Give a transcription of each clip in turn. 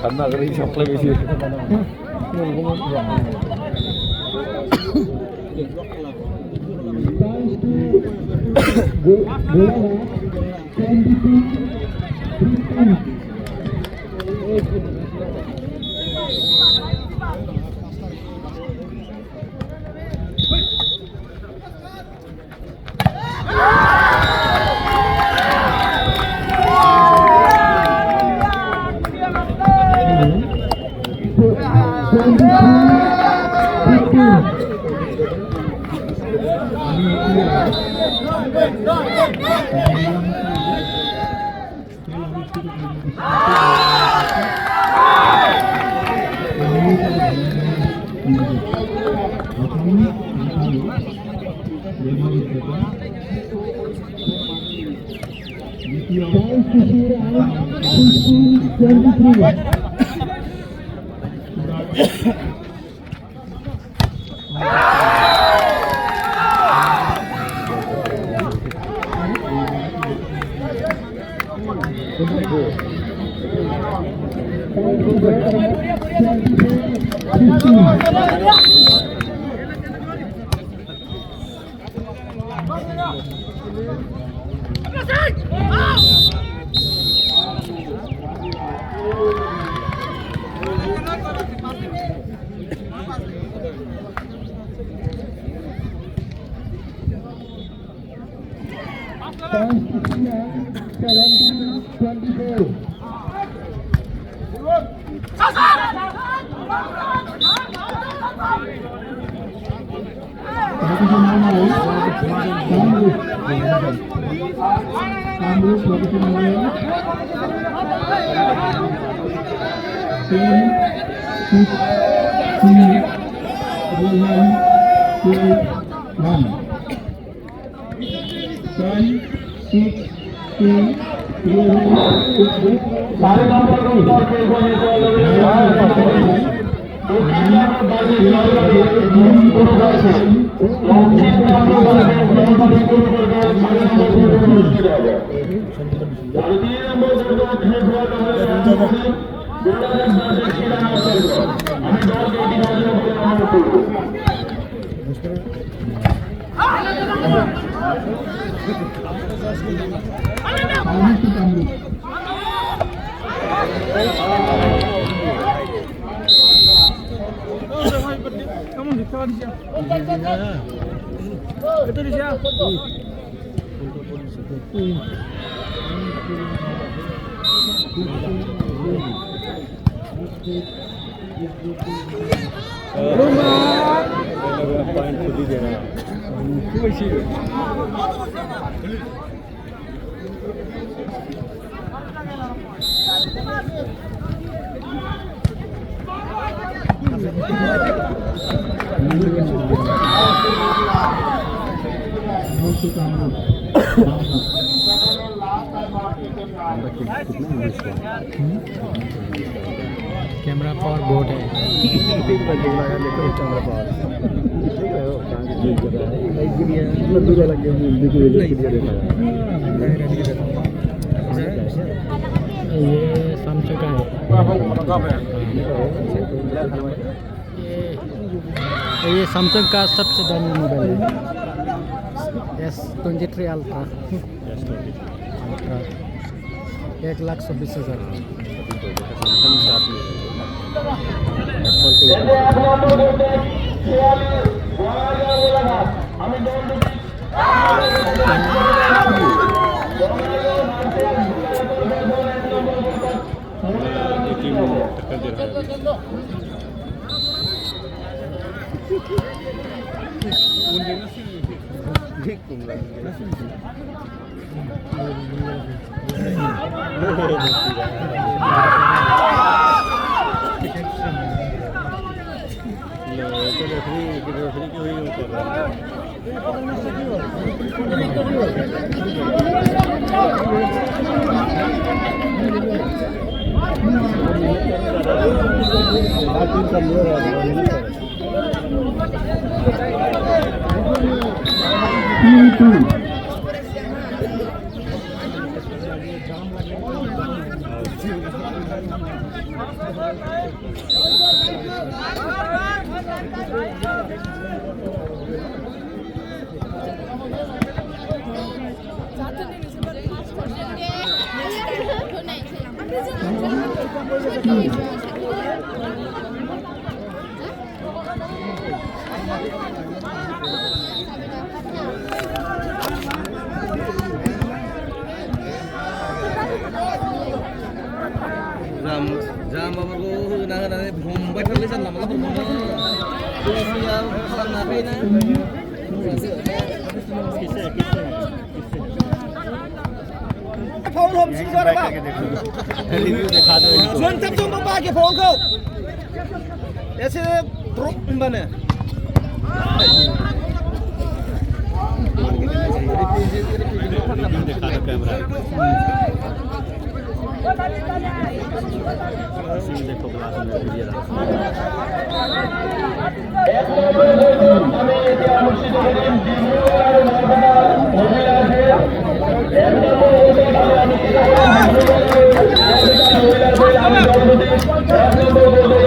Karena kering sampai di sini. Camera power बहुत है। ये सैमसंग का है। ये सैमसंग का सबसे दामी मोबाइल है। S23 ultra 1,26,000। Jam apa lu nak bomba kali sana malah bomba. Dia sana pena. Phone हम सीधा रखा रिव्यू दिखा दो सुन तब तुम पापा के फोन को ऐसे ग्रुप बने दिखा दो कैमरा देखो क्लास में वीडियो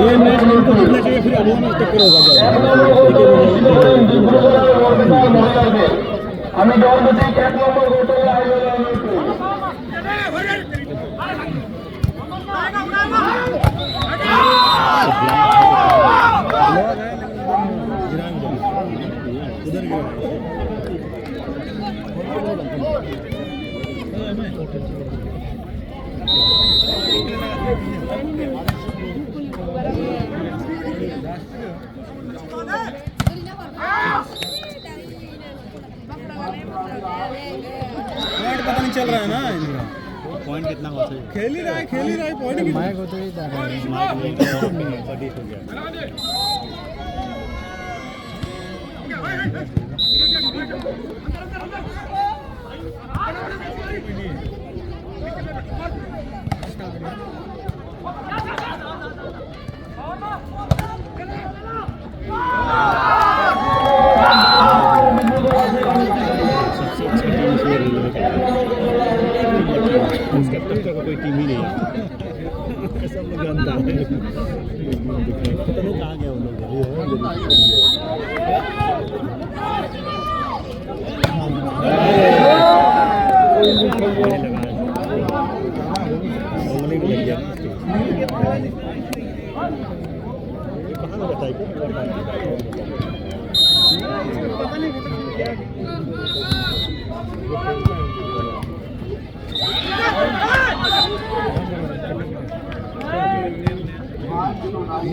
ये मैच उनको मिलना चाहिए फिर अगला मैच तक होगा हमें दौड़ बचे कैप नंबर गोटो उधर गया पता नहीं चल रहा है ना इनका पॉइंट कितना हो सके खेल ही रहा है पॉइंट माइक होते ही जा रहा है कोई टीम ही नहीं है सब लोग गंदा है पता नहीं कहाँ गया उन लोग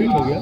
हो गया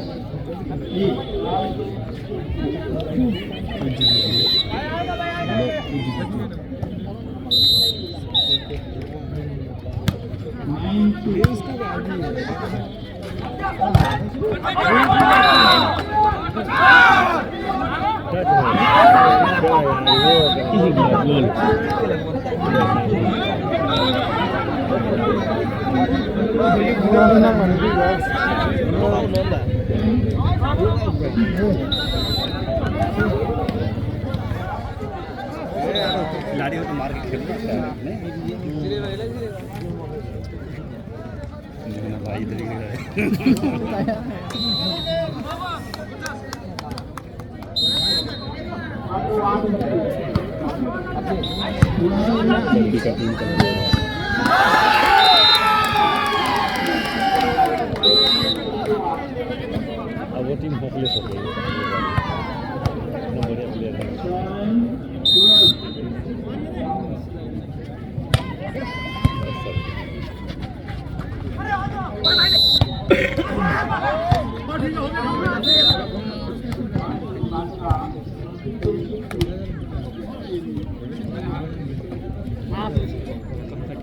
खिलाड़ी हो तो मार के खेलना भाई इधर ही अब वो टीम होपलेस हो गई बढ़िया प्लेयर है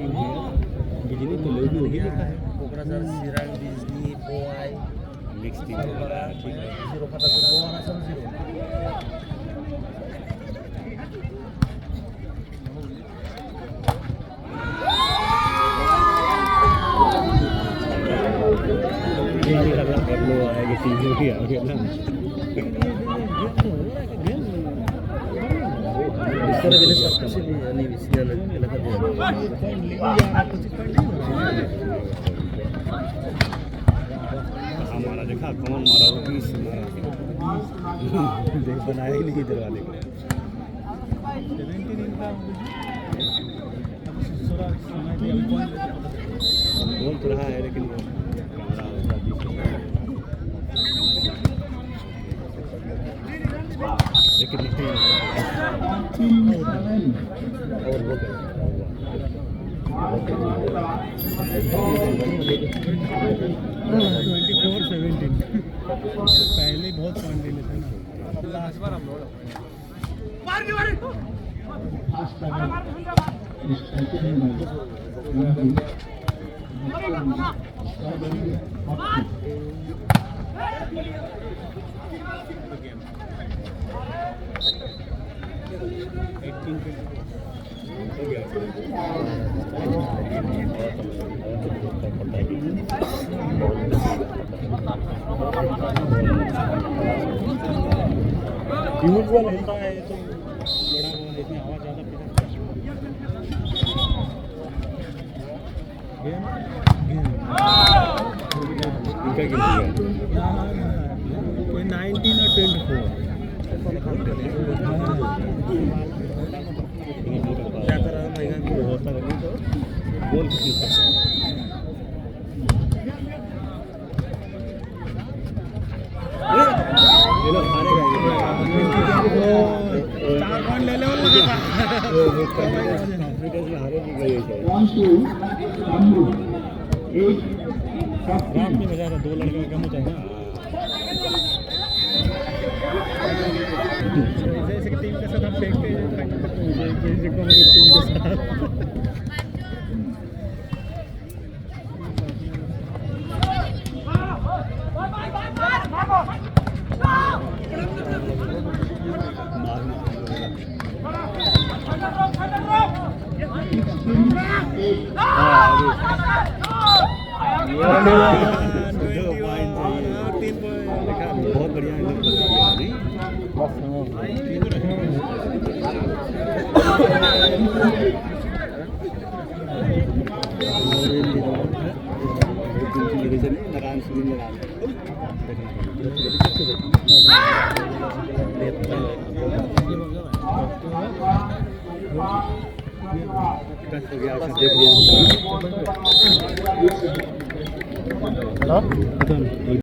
बिजली तो लोग नहीं लिखा है क'क्राझार चिरां बिजनी बङाइ मिक्स टीम ठीक है 0 फाटा बङाइना सम 0 ये लगा कर लो आएगा टीम ही आ गया ना Secara bila sabtu sih ni bisnya nak हमारा देखा कौन मारा वो 20 मारा देख बनाया ही नहीं इधर वाले को 17 इनका बोल तो रहा है लेकिन वो कैमरा लेकिन नहीं और वो 24-17 पहले बहुत पॉइंट ले लेते ना लास्ट बार हम लोग यूजुअल होता है तो बड़ा वो इसमें आवाज ज़्यादा इनका क्या कोई 19 और 24 क्या कर रहा है महिला की होता है तो बोल किसी सकता है ये लोग हारेगा 4 पॉइंट ले ले रात में बजा था 2 लड़के कम होता है ना जैसे कि टीम के साथ हम फेंकते हैं फाइनल तक पहुंचे टीम के साथ बहुत बढ़िया Hello?